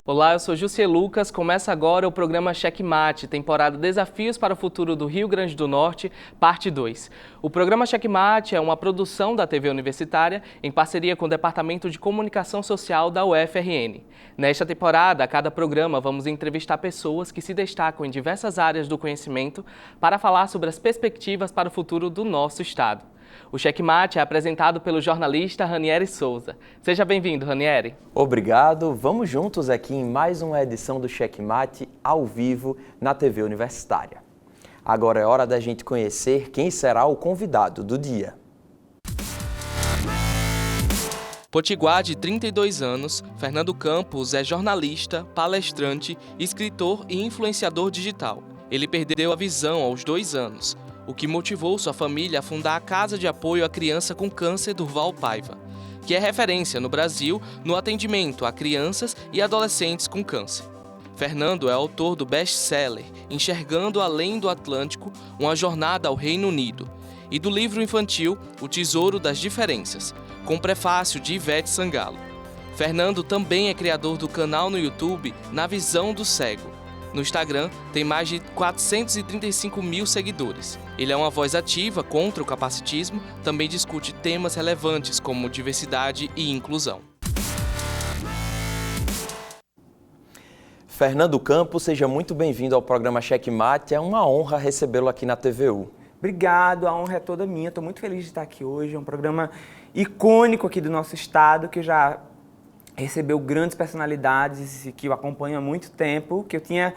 Olá, eu sou Jussier Lucas. Começa agora o programa Checkmate, temporada Desafios para o Futuro do Rio Grande do Norte, parte 2. O programa Checkmate é uma produção da TV Universitária em parceria com o Departamento de Comunicação Social da UFRN. Nesta temporada, a cada programa, vamos entrevistar pessoas que se destacam em diversas áreas do conhecimento para falar sobre as perspectivas para o futuro do nosso estado. O Checkmate é apresentado pelo jornalista Ranieri Souza. Seja bem-vindo, Ranieri. Obrigado. Vamos juntos aqui em mais uma edição do Checkmate ao vivo na TV Universitária. Agora é hora da gente conhecer quem será o convidado do dia. Potiguar, de 32 anos, Fernando Campos é jornalista, palestrante, escritor e influenciador digital. Ele perdeu a visão aos 2 anos, o que motivou sua família a fundar a Casa de Apoio à Criança com Câncer Durval Paiva, que é referência no Brasil no atendimento a crianças e adolescentes com câncer. Fernando é autor do best-seller Enxergando Além do Atlântico, uma jornada ao Reino Unido, e do livro infantil O Tesouro das Diferenças, com prefácio de Ivete Sangalo. Fernando também é criador do canal no YouTube Na Visão do Cego. No Instagram, tem mais de 435 mil seguidores. Ele é uma voz ativa contra o capacitismo, também discute temas relevantes como diversidade e inclusão. Fernando Campos, seja muito bem-vindo ao programa Checkmate. É uma honra recebê-lo aqui na TVU. Obrigado, a honra é toda minha. Estou muito feliz de estar aqui hoje. É um programa icônico aqui do nosso estado, que já recebeu grandes personalidades que eu acompanho há muito tempo, que eu tinha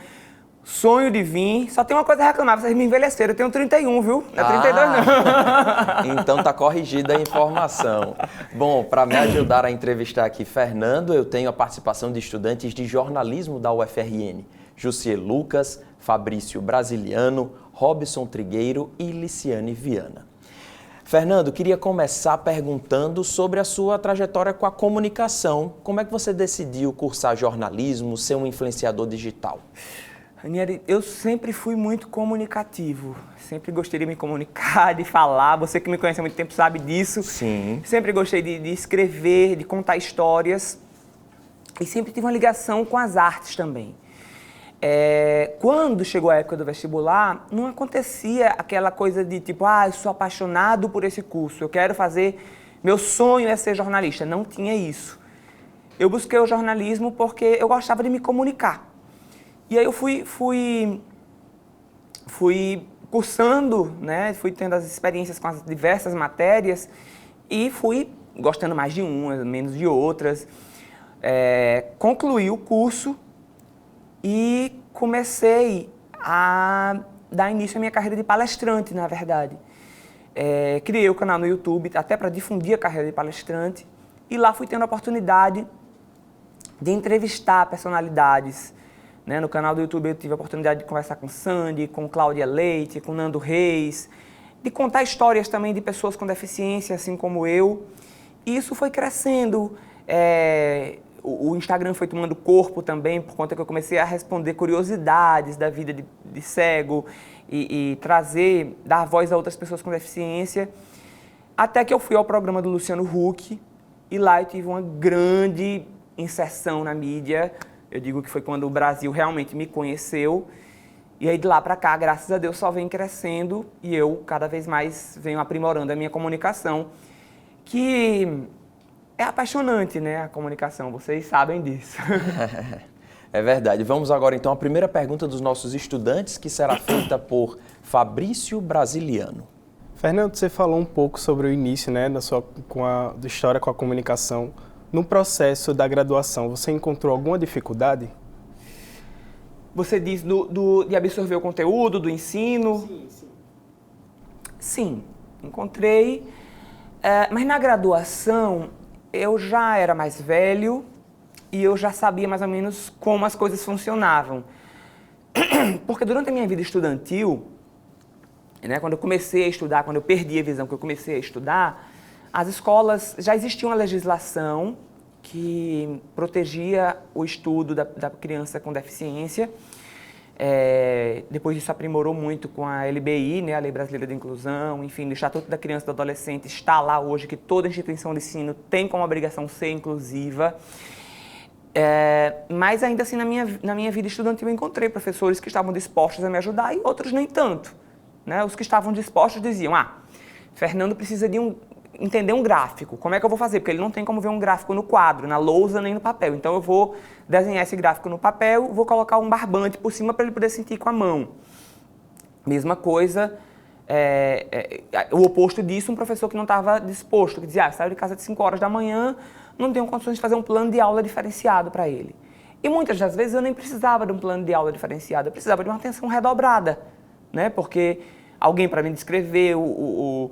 sonho de vir. Só tem uma coisa a reclamar, vocês me envelheceram. Eu tenho 31, viu? Não é 32 não. Então tá corrigida a informação. Bom, para me ajudar a entrevistar aqui Fernando, eu tenho a participação de estudantes de jornalismo da UFRN. Jussier Lucas, Fabrício Brasiliano, Robson Trigueiro e Liciane Viana. Fernando, queria começar perguntando sobre a sua trajetória com a comunicação. Como é que você decidiu cursar jornalismo, ser um influenciador digital? Ranieri, eu sempre fui muito comunicativo. Sempre gostei de me comunicar, de falar. Você que me conhece há muito tempo sabe disso. Sim. Sempre gostei de escrever, de contar histórias. E sempre tive uma ligação com as artes também. Quando chegou a época do vestibular, não acontecia aquela coisa de tipo, eu sou apaixonado por esse curso, eu quero fazer, meu sonho é ser jornalista. Não tinha isso. Eu busquei o jornalismo porque eu gostava de me comunicar. E aí eu fui cursando, né? Fui tendo as experiências com as diversas matérias e fui gostando mais de umas, menos de outras. Concluí o curso e comecei a dar início à minha carreira de palestrante, na verdade. Criei o canal no YouTube, até para difundir a carreira de palestrante, e lá fui tendo a oportunidade de entrevistar personalidades. No canal do YouTube eu tive a oportunidade de conversar com Sandy, com Cláudia Leite, com Nando Reis, de contar histórias também de pessoas com deficiência, assim como eu. E isso foi crescendo. O Instagram foi tomando corpo também, por conta que eu comecei a responder curiosidades da vida de cego e dar voz a outras pessoas com deficiência. Até que eu fui ao programa do Luciano Huck e lá eu tive uma grande inserção na mídia. Eu digo que foi quando o Brasil realmente me conheceu. E aí de lá para cá, graças a Deus, só vem crescendo e eu cada vez mais venho aprimorando a minha comunicação, que é apaixonante, né, a comunicação, vocês sabem disso. É verdade. Vamos agora então à primeira pergunta dos nossos estudantes, que será feita por Fabrício Brasiliano. Fernando, você falou um pouco sobre o início, né, da história com a comunicação. No processo da graduação, você encontrou alguma dificuldade? Você diz de absorver o conteúdo, do ensino? Sim. Sim, encontrei, mas na graduação eu já era mais velho e eu já sabia mais ou menos como as coisas funcionavam. Porque durante a minha vida estudantil, né, quando eu comecei a estudar, quando eu perdi a visão, que eu comecei a estudar, as escolas, já existia uma legislação que protegia o estudo da criança com deficiência. Depois disso aprimorou muito com a LBI, né, a Lei Brasileira de Inclusão, enfim, o Estatuto da Criança e do Adolescente está lá hoje, que toda instituição de ensino tem como obrigação ser inclusiva. Mas ainda assim, na minha vida estudantil, eu encontrei professores que estavam dispostos a me ajudar e outros nem tanto. Né? Os que estavam dispostos diziam, Fernando precisa entender um gráfico. Como é que eu vou fazer? Porque ele não tem como ver um gráfico no quadro, na lousa, nem no papel. Então eu vou desenhar esse gráfico no papel, vou colocar um barbante por cima para ele poder sentir com a mão. Mesma coisa, o oposto disso, um professor que não estava disposto, que dizia, saiu de casa de 5 horas da manhã, não tenho condições de fazer um plano de aula diferenciado para ele. E muitas das vezes eu nem precisava de um plano de aula diferenciado, eu precisava de uma atenção redobrada, né? Porque alguém para me descrever o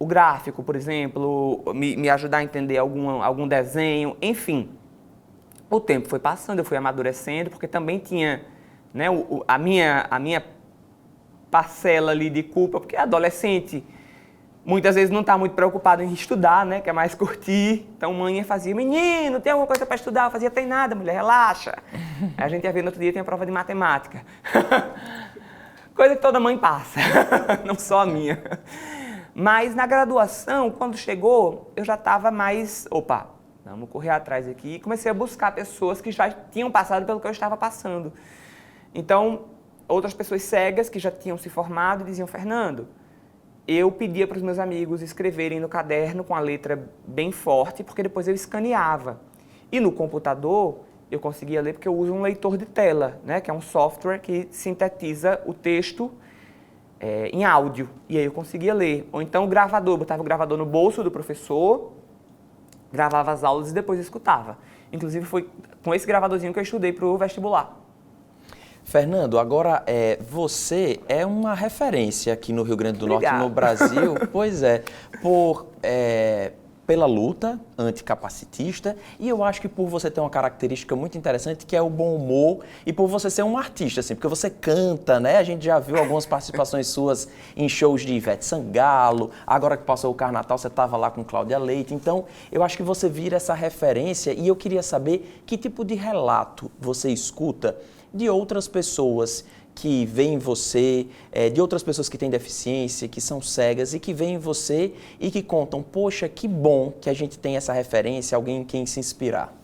gráfico, por exemplo, me ajudar a entender algum desenho, enfim. O tempo foi passando, eu fui amadurecendo, porque também tinha, né, a minha parcela ali de culpa, porque adolescente muitas vezes não está muito preocupado em estudar, né, quer mais curtir. Então mãe fazia, menino, tem alguma coisa para estudar? Eu fazia, tem nada, mulher, relaxa. Aí a gente ia ver no outro dia, tem a prova de matemática. Coisa que toda mãe passa, não só a minha. Mas na graduação, quando chegou, eu já estava mais, vamos correr atrás aqui. E comecei a buscar pessoas que já tinham passado pelo que eu estava passando. Então, outras pessoas cegas que já tinham se formado diziam, Fernando, eu pedia para os meus amigos escreverem no caderno com a letra bem forte, porque depois eu escaneava. E no computador, eu conseguia ler porque eu uso um leitor de tela, né, que é um software que sintetiza o texto em áudio. E aí eu conseguia ler. Ou então o gravador, botava o gravador no bolso do professor, gravava as aulas e depois escutava. Inclusive foi com esse gravadorzinho que eu estudei para o vestibular. Fernando, agora você é uma referência aqui no Rio Grande do Norte, no Brasil, pois é, pela luta anticapacitista, e eu acho que por você ter uma característica muito interessante, que é o bom humor, e por você ser um artista, assim, porque você canta, né? A gente já viu algumas participações suas em shows de Ivete Sangalo, agora que passou o Carnatal, você estava lá com Cláudia Leite, então eu acho que você vira essa referência, e eu queria saber que tipo de relato você escuta de outras pessoas que veem você, de outras pessoas que têm deficiência, que são cegas e que veem você e que contam, poxa, que bom que a gente tem essa referência, alguém em quem se inspirar.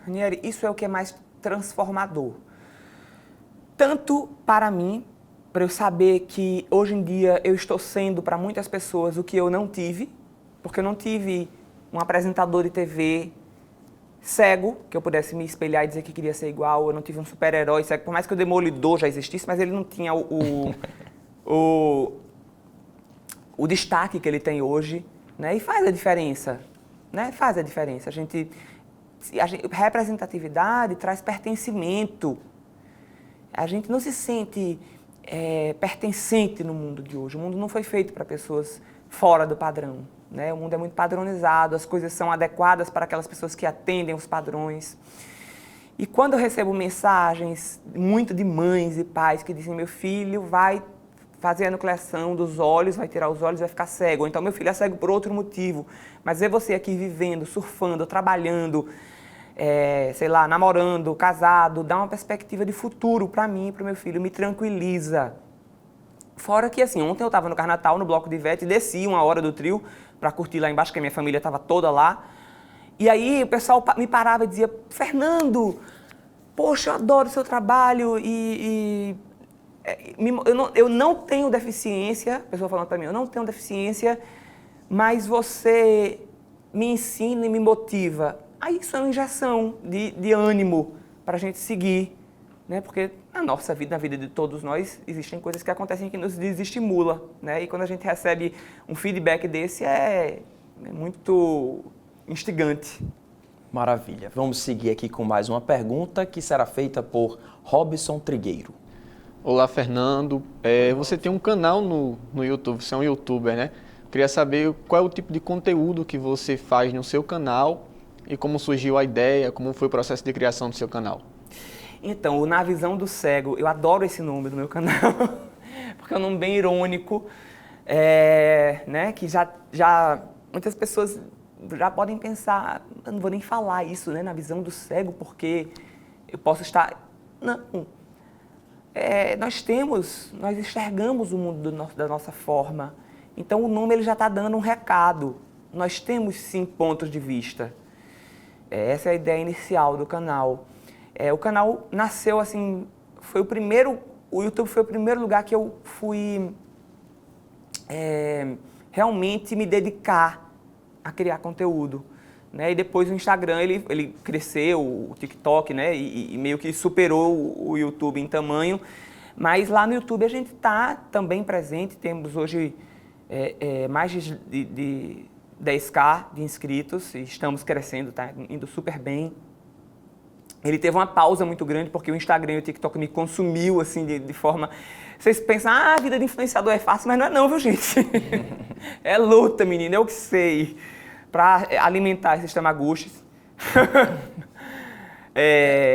Ranieri, isso é o que é mais transformador. Tanto para mim, para eu saber que hoje em dia eu estou sendo para muitas pessoas o que eu não tive, porque eu não tive um apresentador de TV cego, que eu pudesse me espelhar e dizer que queria ser igual. Eu não tive um super-herói cego, por mais que o Demolidor já existisse, mas ele não tinha o destaque que ele tem hoje, né? E faz a diferença, né? Faz a diferença. Representatividade traz pertencimento. A gente não se sente pertencente no mundo de hoje. O mundo não foi feito para pessoas fora do padrão. Né? O mundo é muito padronizado, as coisas são adequadas para aquelas pessoas que atendem os padrões. E quando eu recebo mensagens muito de mães e pais que dizem, meu filho vai fazer a nucleação dos olhos, vai tirar os olhos e vai ficar cego. Ou então meu filho é cego por outro motivo, mas ver você aqui vivendo, surfando, trabalhando, namorando, casado, dá uma perspectiva de futuro para mim e para o meu filho, me tranquiliza. Fora que, assim, ontem eu estava no Carnatal, no Bloco de Ivete, desci 1 hora do trio para curtir lá embaixo, que a minha família estava toda lá. E aí o pessoal me parava e dizia, Fernando, poxa, eu adoro o seu trabalho eu não tenho deficiência, a pessoa falando para mim, eu não tenho deficiência, mas você me ensina e me motiva. Aí isso é uma injeção de ânimo para a gente seguir. Né? Porque na nossa vida, na vida de todos nós, existem coisas que acontecem que nos desestimula, né? E quando a gente recebe um feedback desse, é muito instigante. Maravilha. Vamos seguir aqui com mais uma pergunta que será feita por Robson Trigueiro. Olá, Fernando. Você tem um canal no YouTube, você é um youtuber, né? Queria saber qual é o tipo de conteúdo que você faz no seu canal e como surgiu a ideia, como foi o processo de criação do seu canal. Então, o Na Visão do Cego, eu adoro esse nome do meu canal, porque é um nome bem irônico, né, que já muitas pessoas já podem pensar, eu não vou nem falar isso, né, na visão do cego, porque eu posso estar... Não. Nós enxergamos o mundo da nossa forma, então o nome ele já está dando um recado. Nós temos, sim, pontos de vista. Essa é a ideia inicial do canal. O canal nasceu assim, o YouTube foi o primeiro lugar que eu fui realmente me dedicar a criar conteúdo, né? E depois o Instagram, ele cresceu, o TikTok, né? E meio que superou o YouTube em tamanho. Mas lá no YouTube a gente está também presente, temos hoje mais de 10K de inscritos, e estamos crescendo, está indo super bem. Ele teve uma pausa muito grande porque o Instagram e o TikTok me consumiu assim de forma... Vocês pensam, a vida de influenciador é fácil, mas não é não, viu, gente? É luta, menina, eu que sei, para alimentar esses tamaguchis.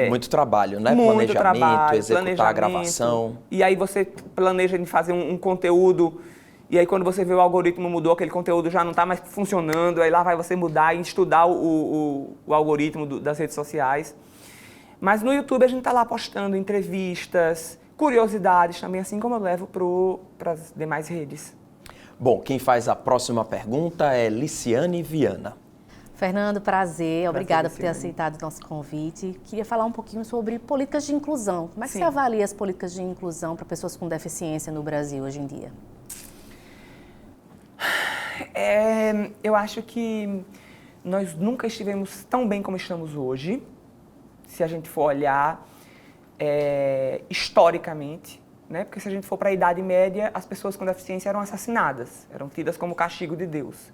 Muito trabalho, né? Muito Planejamento, trabalho, executar a gravação. E aí você planeja de fazer um conteúdo, e aí quando você vê o algoritmo mudou, aquele conteúdo já não está mais funcionando, aí lá vai você mudar e estudar o algoritmo das redes sociais. Mas no YouTube a gente está lá postando entrevistas, curiosidades também, assim como eu levo para as demais redes. Bom, quem faz a próxima pergunta é Liciane Viana. Fernando, prazer. Obrigada por ter Luciane. aceitado o nosso convite. Queria falar um pouquinho sobre políticas de inclusão. Como é que Sim. você avalia as políticas de inclusão para pessoas com deficiência no Brasil hoje em dia? Eu acho que nós nunca estivemos tão bem como estamos hoje, se a gente for olhar historicamente, né? Porque se a gente for para a Idade Média, as pessoas com deficiência eram assassinadas, eram tidas como castigo de Deus.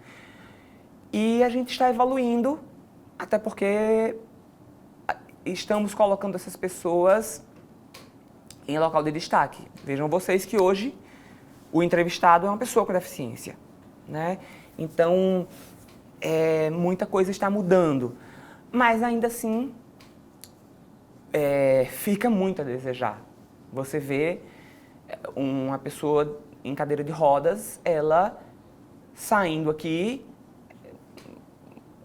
E a gente está evoluindo, até porque estamos colocando essas pessoas em local de destaque. Vejam vocês que hoje o entrevistado é uma pessoa com deficiência, né? Então, muita coisa está mudando, mas ainda assim fica muito a desejar. Você vê uma pessoa em cadeira de rodas, ela saindo aqui,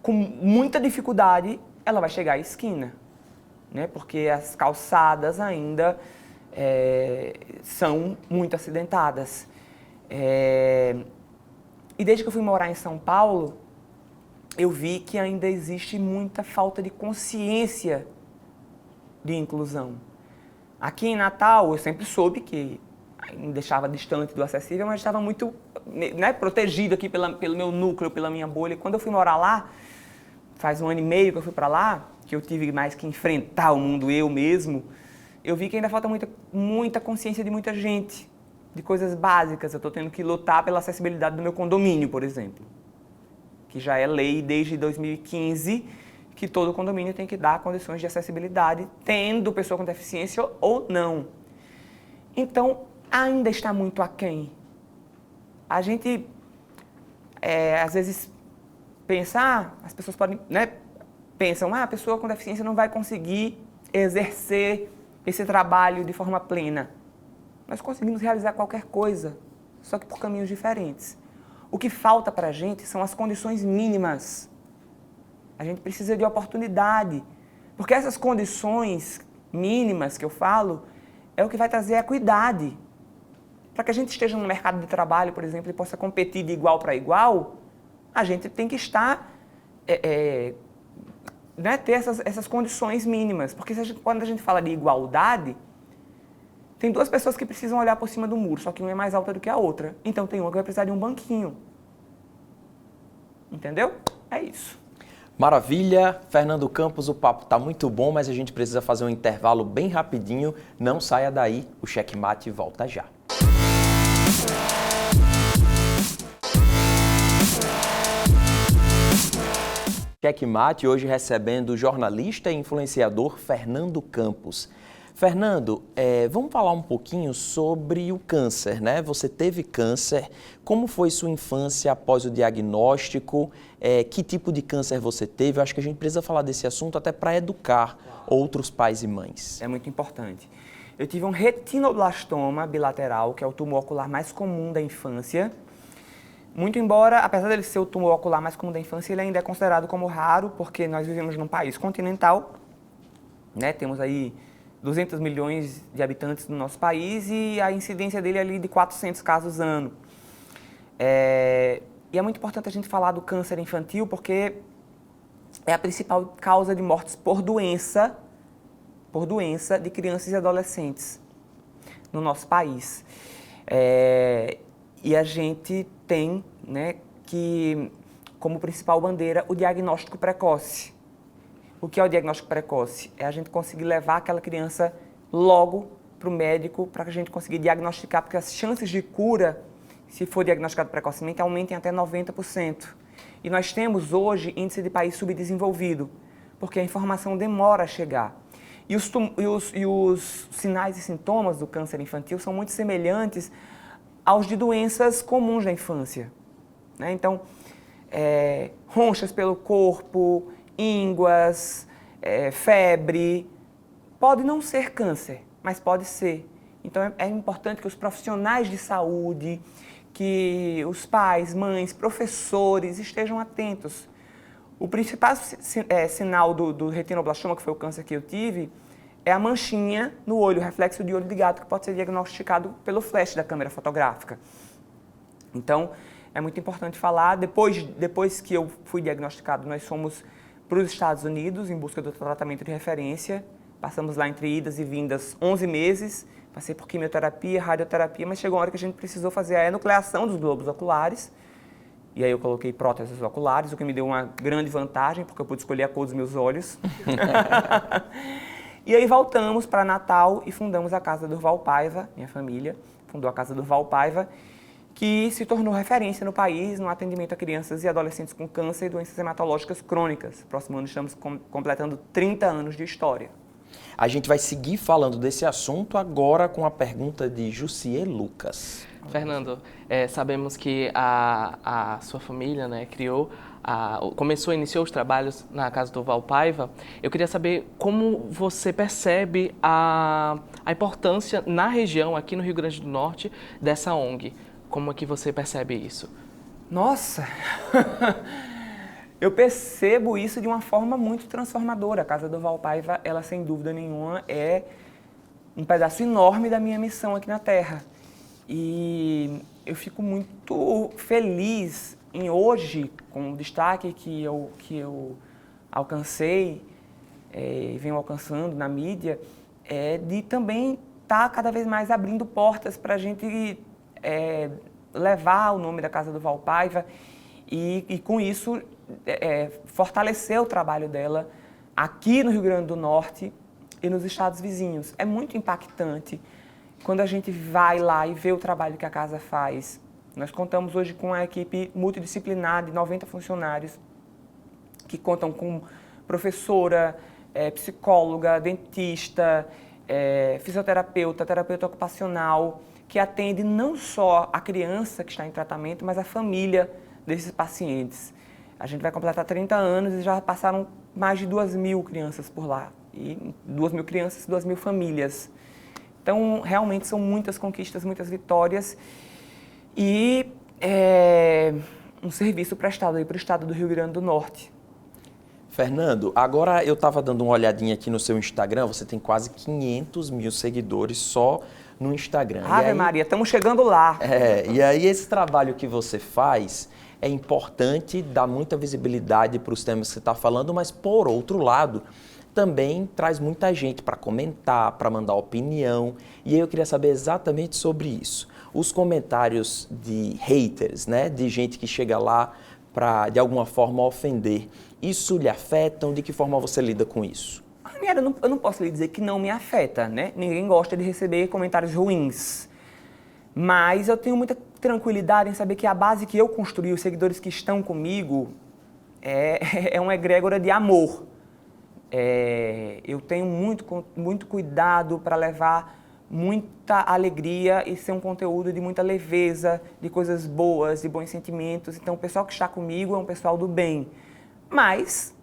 com muita dificuldade, ela vai chegar à esquina, né? Porque as calçadas ainda são muito acidentadas. E desde que eu fui morar em São Paulo, eu vi que ainda existe muita falta de consciência de inclusão. Aqui em Natal, eu sempre soube que me deixava distante do acessível, mas estava muito, né, protegido aqui pelo meu núcleo, pela minha bolha. E quando eu fui morar lá, faz 1 ano e meio que eu fui para lá, que eu tive mais que enfrentar o mundo eu mesmo, eu vi que ainda falta muita consciência de muita gente, de coisas básicas. Eu estou tendo que lutar pela acessibilidade do meu condomínio, por exemplo, que já é lei desde 2015, que todo condomínio tem que dar condições de acessibilidade, tendo pessoa com deficiência ou não. Então, ainda está muito aquém. A gente, às vezes, pensa, as pessoas podem, né, pensam, a pessoa com deficiência não vai conseguir exercer esse trabalho de forma plena. Nós conseguimos realizar qualquer coisa, só que por caminhos diferentes. O que falta para a gente são as condições mínimas. A gente precisa de oportunidade, porque essas condições mínimas que eu falo é o que vai trazer a equidade. Para que a gente esteja no mercado de trabalho, por exemplo, e possa competir de igual para igual, a gente tem que estar, né, ter essas condições mínimas. Porque quando a gente fala de igualdade, tem duas pessoas que precisam olhar por cima do muro, só que uma é mais alta do que a outra. Então tem uma que vai precisar de um banquinho. Entendeu? É isso. Maravilha, Fernando Campos, o papo está muito bom, mas a gente precisa fazer um intervalo bem rapidinho. Não saia daí, o Checkmate volta já. Checkmate hoje recebendo o jornalista e influenciador Fernando Campos. Fernando, vamos falar um pouquinho sobre o câncer, né? Você teve câncer, como foi sua infância após o diagnóstico, que tipo de câncer você teve? Eu acho que a gente precisa falar desse assunto até para educar outros pais e mães. É muito importante. Eu tive um retinoblastoma bilateral, que é o tumor ocular mais comum da infância. Muito embora, apesar dele ser o tumor ocular mais comum da infância, ele ainda é considerado como raro, porque nós vivemos num país continental, né? Temos aí 200 milhões de habitantes no nosso país e a incidência dele é ali de 400 casos ano. E é muito importante a gente falar do câncer infantil porque é a principal causa de mortes por doença de crianças e adolescentes no nosso país. E a gente tem, né, como principal bandeira o diagnóstico precoce. O que é o diagnóstico precoce? É a gente conseguir levar aquela criança logo para o médico para que a gente conseguir diagnosticar, porque as chances de cura, se for diagnosticado precocemente, aumentem até 90%. E nós temos hoje índice de país subdesenvolvido, porque a informação demora a chegar. E os sinais e sintomas do câncer infantil são muito semelhantes aos de doenças comuns da infância, né? Então, ronchas pelo corpo, ínguas, febre, pode não ser câncer, mas pode ser. Então é importante que os profissionais de saúde, que os pais, mães, professores estejam atentos. O principal sinal do retinoblastoma, que foi o câncer que eu tive, é a manchinha no olho, o reflexo de olho de gato, que pode ser diagnosticado pelo flash da câmera fotográfica. Então, é muito importante falar. Depois que eu fui diagnosticado, nós fomos para os Estados Unidos em busca do tratamento de referência. Passamos lá entre idas e vindas 11 meses. Passei por quimioterapia, radioterapia, mas chegou uma hora que a gente precisou fazer a enucleação dos globos oculares. E aí eu coloquei próteses oculares, o que me deu uma grande vantagem, porque eu pude escolher a cor dos meus olhos. E aí voltamos para Natal e fundamos a Casa Durval Paiva, minha família fundou a Casa Durval Paiva, que se tornou referência no país no atendimento a crianças e adolescentes com câncer e doenças hematológicas crônicas. Próximo ano estamos completando 30 anos de história. A gente vai seguir falando desse assunto agora com a pergunta de Jussier Lucas. Fernando, sabemos que a sua família, né, iniciou os trabalhos na Casa Durval Paiva. Eu queria saber como você percebe a importância na região, aqui no Rio Grande do Norte, dessa ONG. Como é que você percebe isso? Nossa! Eu percebo isso de uma forma muito transformadora. A Casa Durval Paiva, ela sem dúvida nenhuma é um pedaço enorme da minha missão aqui na Terra. E eu fico muito feliz em hoje, com o destaque que eu alcancei e venho alcançando na mídia, de também estar cada vez mais abrindo portas para a gente levar o nome da Casa Durval Paiva e com isso fortalecer o trabalho dela aqui no Rio Grande do Norte e nos estados vizinhos. É muito impactante quando a gente vai lá e vê o trabalho que a casa faz. Nós contamos hoje com uma equipe multidisciplinar de 90 funcionários que contam com professora, psicóloga, dentista, fisioterapeuta, terapeuta ocupacional, que atende não só a criança que está em tratamento, mas a família desses pacientes. A gente vai completar 30 anos e já passaram mais de 2.000 crianças por lá. E 2.000 crianças, 2.000 famílias. Então, realmente são muitas conquistas, muitas vitórias. E um serviço prestado aí para o estado do Rio Grande do Norte. Fernando, agora eu estava dando uma olhadinha aqui no seu Instagram, você tem quase 500 mil seguidores só no Instagram. Ave Maria, estamos chegando lá. E aí esse trabalho que você faz é importante, dá muita visibilidade para os temas que você está falando, mas por outro lado, também traz muita gente para comentar, para mandar opinião. E aí eu queria saber exatamente sobre isso. Os comentários de haters, né, de gente que chega lá para, de alguma forma, ofender, isso lhe afetam? De que forma você lida com isso? Eu não posso lhe dizer que não me afeta, né? Ninguém gosta de receber comentários ruins. Mas eu tenho muita tranquilidade em saber que a base que eu construí, os seguidores que estão comigo, é uma egrégora de amor. Eu tenho muito cuidado para levar muita alegria e ser um conteúdo de muita leveza, de coisas boas, de bons sentimentos. Então, o pessoal que está comigo é um pessoal do bem. Mas,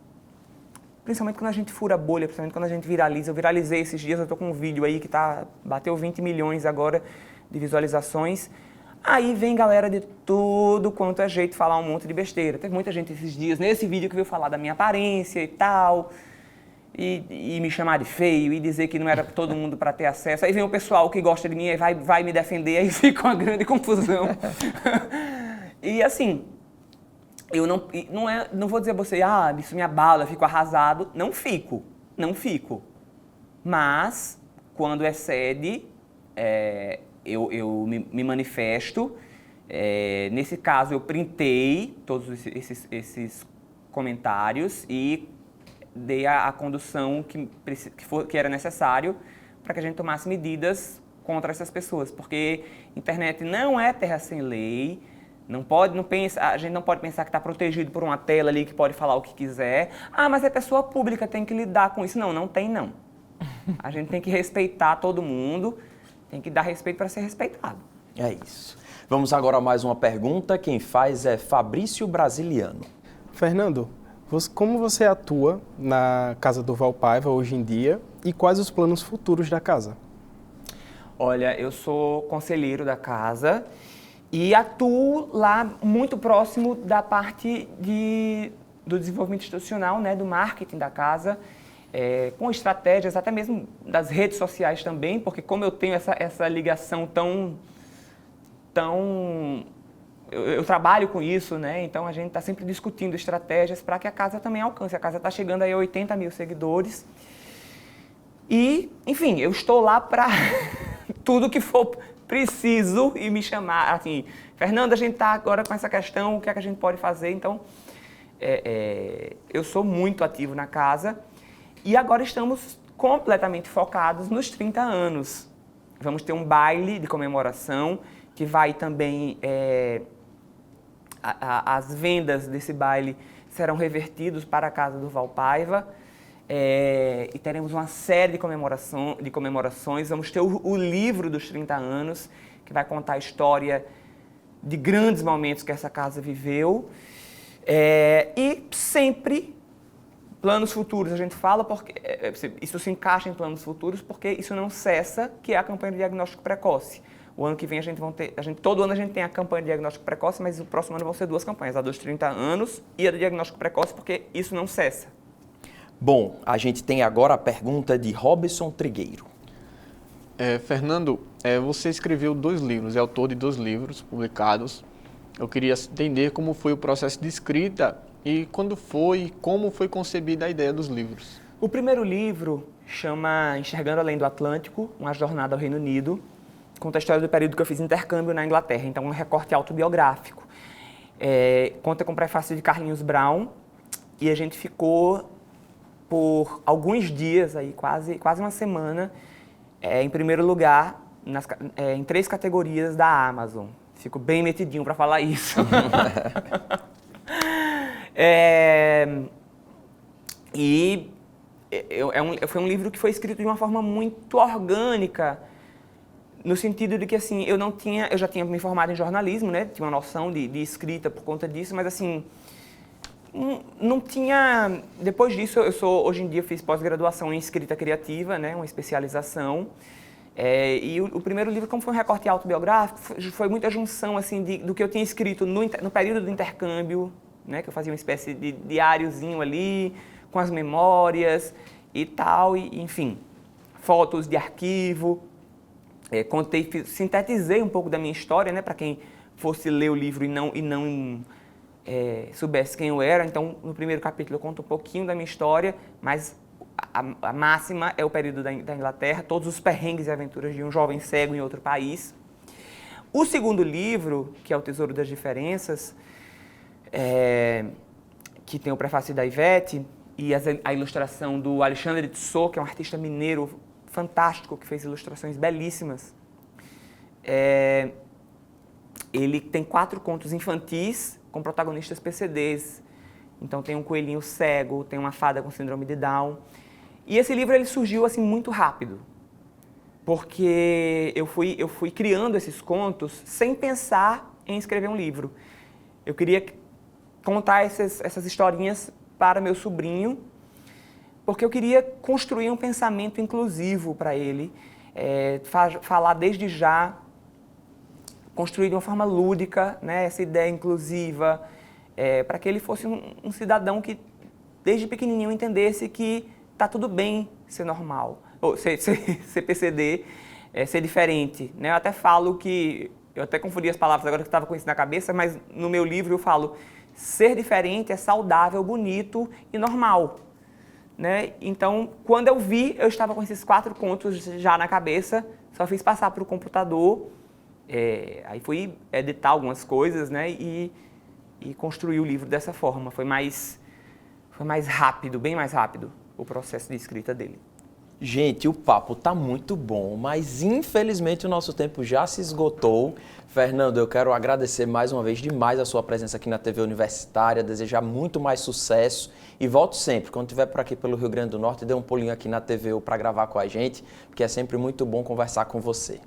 principalmente quando a gente fura a bolha, principalmente quando a gente viraliza. Eu viralizei esses dias, eu estou com um vídeo aí que bateu 20 milhões agora de visualizações. Aí vem galera de tudo quanto é jeito falar um monte de besteira. Teve muita gente esses dias nesse vídeo que veio falar da minha aparência e tal, e me chamar de feio, e dizer que não era todo mundo para ter acesso. Aí vem o pessoal que gosta de mim e vai me defender, aí fica uma grande confusão. E assim, eu não vou dizer a você, isso me abala, eu fico arrasado. Não fico. Mas, quando excede, eu me manifesto. Nesse caso, eu printei todos esses comentários e dei a condução que era necessário para que a gente tomasse medidas contra essas pessoas. Porque internet não é terra sem lei. A gente não pode pensar que está protegido por uma tela ali que pode falar o que quiser. Mas é pessoa pública, tem que lidar com isso. Não tem não. A gente tem que respeitar todo mundo, tem que dar respeito para ser respeitado. É isso. Vamos agora a mais uma pergunta. Quem faz é Fabrício Brasiliano. Fernando, como você atua na Casa Durval Paiva hoje em dia e quais os planos futuros da casa? Olha, eu sou conselheiro da casa e atuo lá muito próximo da parte do desenvolvimento institucional, né, do marketing da casa, com estratégias até mesmo das redes sociais também, porque como eu tenho essa ligação eu trabalho com isso, né? Então a gente está sempre discutindo estratégias para que a casa também alcance. A casa está chegando aí a 80 mil seguidores. E, enfim, eu estou lá para tudo que for preciso e me chamar. Assim, Fernando, a gente está agora com essa questão, o que é que a gente pode fazer? Então, eu sou muito ativo na casa e agora estamos completamente focados nos 30 anos. Vamos ter um baile de comemoração que vai também... as vendas desse baile serão revertidos para a Casa Durval Paiva e teremos uma série de comemorações. Vamos ter o livro dos 30 anos, que vai contar a história de grandes momentos que essa casa viveu. E sempre, planos futuros, a gente fala, porque isso se encaixa em planos futuros, porque isso não cessa, que é a campanha de diagnóstico precoce. O ano que vem todo ano a gente tem a campanha de diagnóstico precoce, mas o próximo ano vão ser duas campanhas, a dos 30 anos e a do diagnóstico precoce, porque isso não cessa. Bom, a gente tem agora a pergunta de Robson Trigueiro. Fernando, você escreveu 2 livros, é autor de 2 livros publicados. Eu queria entender como foi o processo de escrita e como foi concebida a ideia dos livros. O primeiro livro chama Enxergando Além do Atlântico, uma jornada ao Reino Unido. Conta a história do período que eu fiz intercâmbio na Inglaterra, então um recorte autobiográfico. Conta com o prefácio de Carlinhos Brown e a gente ficou por alguns dias, aí, quase uma semana, em primeiro lugar em 3 categorias da Amazon. Fico bem metidinho para falar isso. Foi um livro que foi escrito de uma forma muito orgânica, no sentido de que, assim, eu já tinha me formado em jornalismo, né? Tinha uma noção de escrita por conta disso, mas, assim, não tinha... Depois disso, hoje em dia, fiz pós-graduação em escrita criativa, né? Uma especialização. E o primeiro livro, como foi um recorte autobiográfico, foi muita junção, assim, do que eu tinha escrito no período do intercâmbio, né? Que eu fazia uma espécie de diáriozinho ali, com as memórias e tal, enfim, fotos de arquivo. Sintetizei um pouco da minha história, né, para quem fosse ler o livro e não soubesse quem eu era. Então, no primeiro capítulo eu conto um pouquinho da minha história, mas a máxima é o período da Inglaterra, todos os perrengues e aventuras de um jovem cego em outro país. O segundo livro, que é O Tesouro das Diferenças, que tem o prefácio da Ivete e a ilustração do Alexandre de Tissot, que é um artista mineiro fantástico, que fez ilustrações belíssimas. Ele tem 4 contos infantis com protagonistas PCDs. Então tem um coelhinho cego, tem uma fada com síndrome de Down. E esse livro ele surgiu assim muito rápido, porque eu fui criando esses contos sem pensar em escrever um livro. Eu queria contar essas historinhas para meu sobrinho, porque eu queria construir um pensamento inclusivo para ele, falar desde já, construir de uma forma lúdica, né, essa ideia inclusiva, para que ele fosse um cidadão que, desde pequenininho, entendesse que está tudo bem ser normal, ou ser PCD, ser diferente. Eu até falo que, eu até confundi as palavras agora que eu estava com isso na cabeça, mas no meu livro eu falo, ser diferente é saudável, bonito e normal. Né? Então, quando eu vi, eu estava com esses 4 contos já na cabeça, só fiz passar para o computador, aí fui editar algumas coisas, né? E construir o livro dessa forma. Foi mais rápido, bem mais rápido, o processo de escrita dele. Gente, o papo tá muito bom, mas infelizmente o nosso tempo já se esgotou. Fernando, eu quero agradecer mais uma vez demais a sua presença aqui na TV Universitária, desejar muito mais sucesso e volte sempre. Quando estiver por aqui pelo Rio Grande do Norte, dê um pulinho aqui na TV para gravar com a gente, porque é sempre muito bom conversar com você.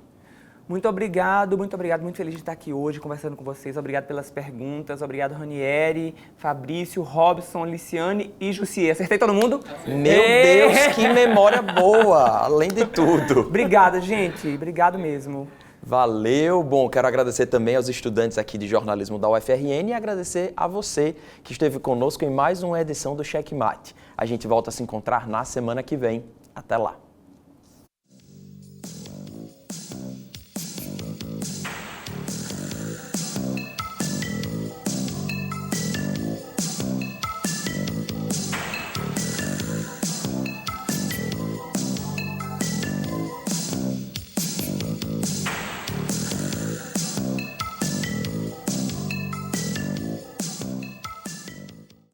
Muito obrigado, muito feliz de estar aqui hoje conversando com vocês. Obrigado pelas perguntas, obrigado Ranieri, Fabrício, Robson, Liciane e Jussier. Acertei todo mundo? Meu Deus, que memória boa, além de tudo. Obrigado, gente, obrigado mesmo. Valeu! Bom, quero agradecer também aos estudantes aqui de jornalismo da UFRN e agradecer a você que esteve conosco em mais uma edição do Checkmate. A gente volta a se encontrar na semana que vem. Até lá!